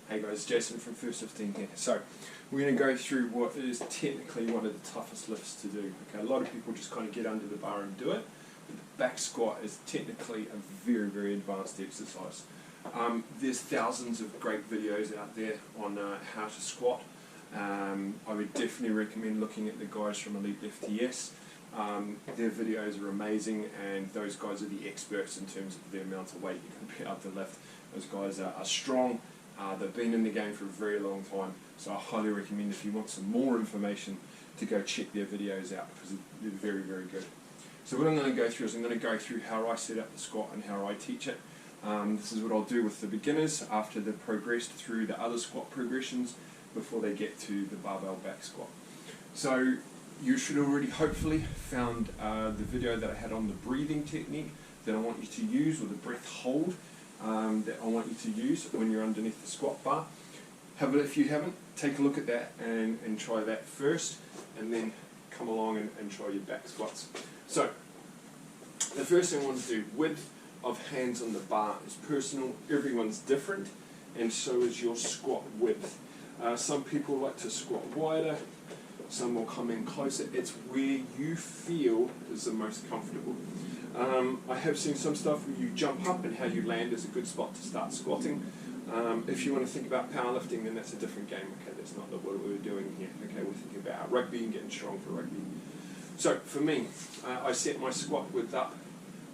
Hey guys, Jason from First 15 here. So, we're going to go through what is technically one of the toughest lifts to do. Okay, a lot of people just kind of get under the bar and do it, but the back squat is technically a very, very advanced exercise. There's thousands of great videos out there on how to squat. I would definitely recommend looking at the guys from Elite FTS. Their videos are amazing, and those guys are the experts in terms of the amount of weight you can be able to lift. Those guys are strong. They've been in the game for a very long time, so I highly recommend, if you want some more information, to go check their videos out, because they're very, very good. So what I'm going to go through is I'm going to go through how I set up the squat and how I teach it. This is what I'll do with the beginners after they've progressed through the other squat progressions before they get to the barbell back squat. So you should already hopefully found the video that I had on the breathing technique that I want you to use, or the breath hold that I want you to use when you're underneath the squat bar. If you haven't, take a look at that and try that first, and then come along and try your back squats. So the first thing I want to do, width of hands on the bar is personal. Everyone's different, and so is your squat width. Some people like to squat wider, some will come in closer. It's where you feel is the most comfortable. I have seen some stuff where you jump up and how you land is a good spot to start squatting. If you want to think about powerlifting, then that's a different game. Okay, that's not what we're doing here. Okay, we're thinking about rugby and getting strong for rugby. So for me, I set my squat width up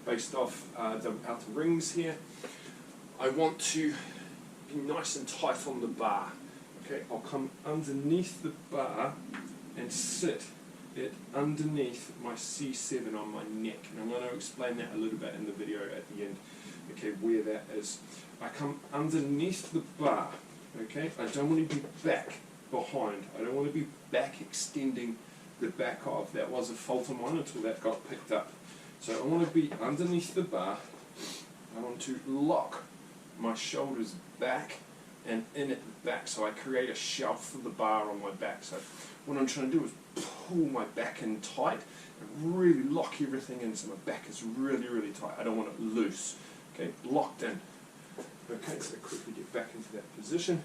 based off the outer rings here. I want to be nice and tight on the bar. Okay, I'll come underneath the bar and sit it underneath my C7 on my neck, and I'm going to explain that a little bit in the video at the end. Okay, where that is. I come underneath the bar. Okay, I don't want to be back behind. I don't want to be back extending the back of. That was a fault of mine until that got picked up. So I want to be underneath the bar. I want to lock my shoulders back and in at the back, so I create a shelf for the bar on my back. So what I'm trying to do is pull my back in tight and really lock everything in, so my back is really, really tight. I don't want it loose. Okay, locked in. Okay, so quickly get back into that position.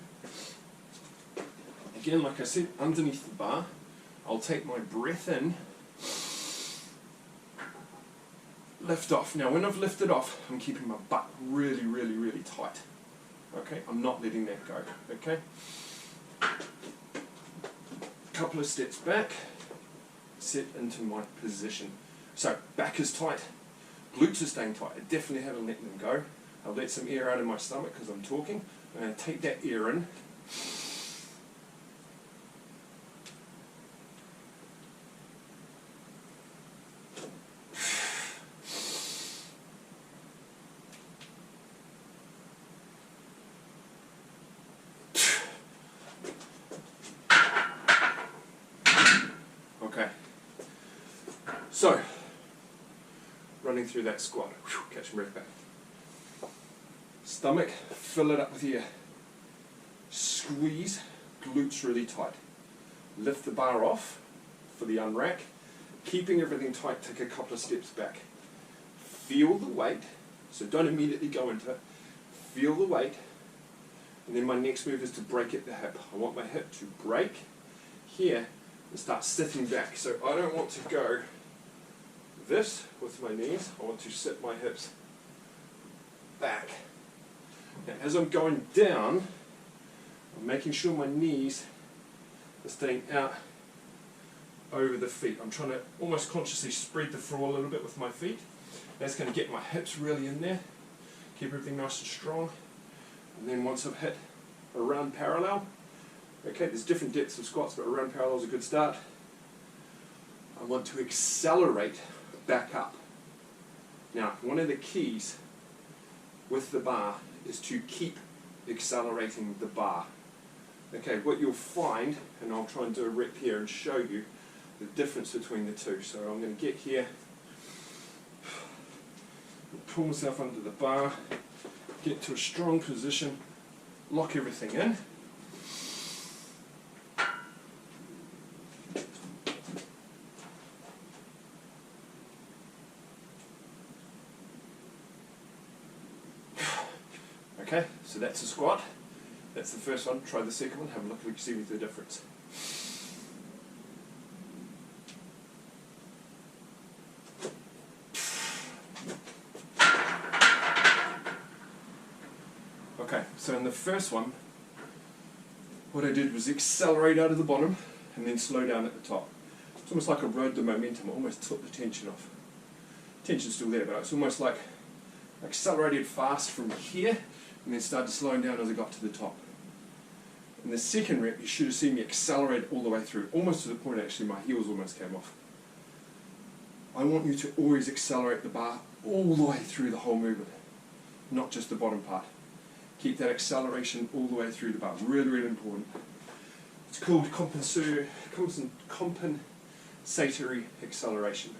Again, like I said, underneath the bar, I'll take my breath in, lift off. Now when I've lifted off, I'm keeping my butt really, really, really tight. Okay, I'm not letting that go. Okay, couple of steps back, set into my position. So back is tight, glutes are staying tight. I definitely haven't let them go. I'll let some air out of my stomach because I'm talking. I'm going to take that air in. Okay, so running through that squat, catch my breath back. Stomach, fill it up with air. Squeeze, glutes really tight. Lift the bar off for the unrack, keeping everything tight, take a couple of steps back. Feel the weight, so don't immediately go into it. Feel the weight, and then my next move is to break at the hip. I want my hip to break here and start sitting back. So I don't want to go this with my knees, I want to sit my hips back. Now as I'm going down, I'm making sure my knees are staying out over the feet. I'm trying to almost consciously spread the floor a little bit with my feet. That's going to get my hips really in there, keep everything nice and strong. And then once I've hit around parallel, okay, there's different depths of squats, but around parallel is a good start. I want to accelerate back up. Now, one of the keys with the bar is to keep accelerating the bar. Okay, what you'll find, and I'll try and do a rep here and show you the difference between the two. So I'm going to get here, pull myself under the bar, get to a strong position, lock everything in. Okay, so that's a squat. That's the first one. Try the second one. Have a look if you can see the difference. Okay, so in the first one, what I did was accelerate out of the bottom and then slow down at the top. It's almost like I rode the momentum. I almost took the tension off. Tension's still there, but it's almost like I accelerated fast from here and then started slowing down as I got to the top. In the second rep, you should have seen me accelerate all the way through, almost to the point actually my heels almost came off. I want you to always accelerate the bar all the way through the whole movement, not just the bottom part. Keep that acceleration all the way through the bar, really, really important. It's called compensatory acceleration.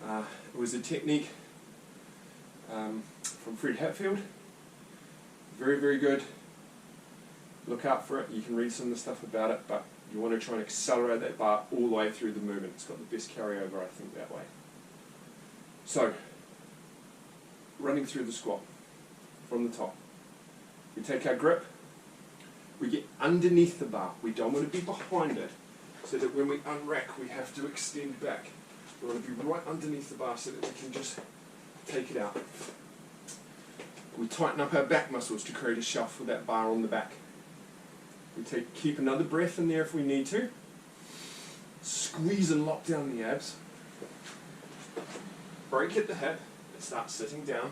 It was a technique from Fred Hatfield. Very, very good. Look out for it. You can read some of the stuff about it, but you want to try and accelerate that bar all the way through the movement. It's got the best carryover, I think, that way. So, running through the squat from the top. We take our grip, we get underneath the bar. We don't want to be behind it, so that when we unrack, we have to extend back. We want to be right underneath the bar so that we can just take it out. We tighten up our back muscles to create a shelf for that bar on the back. We keep another breath in there if we need to. Squeeze and lock down the abs. Break at the hip and start sitting down.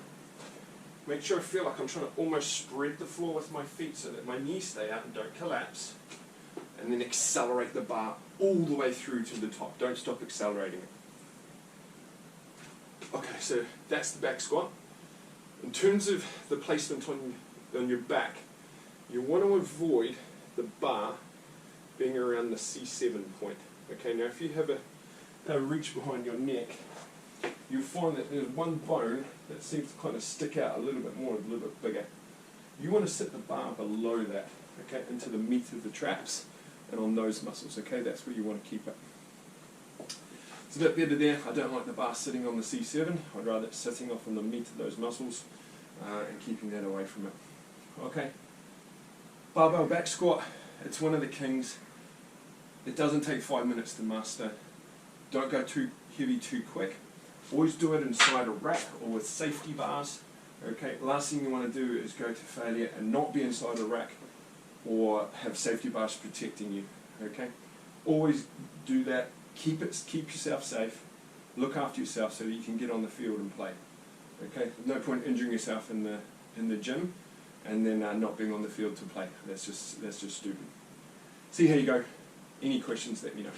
Make sure I feel like I'm trying to almost spread the floor with my feet so that my knees stay out and don't collapse. And then accelerate the bar all the way through to the top. Don't stop accelerating it. Okay, so that's the back squat. In terms of the placement on your back, you want to avoid the bar being around the C7 point. Okay, now if you have a reach behind your neck, you'll find that there's one bone that seems to kind of stick out a little bit more, a little bit bigger. You want to sit the bar below that, okay, into the meat of the traps and on those muscles, okay? That's where you want to keep it. It's a bit better there. I don't like the bar sitting on the C7. I'd rather it sitting off on the meat of those muscles and keeping that away from it. Okay. Barbell back squat. It's one of the kings. It doesn't take 5 minutes to master. Don't go too heavy too quick. Always do it inside a rack or with safety bars. Okay. Last thing you want to do is go to failure and not be inside a rack or have safety bars protecting you. Okay. Always do that. Keep yourself safe. Look after yourself so that you can get on the field and play. Okay. No point injuring yourself in the gym and then not being on the field to play. That's just stupid. See how you go. Any questions, let me know.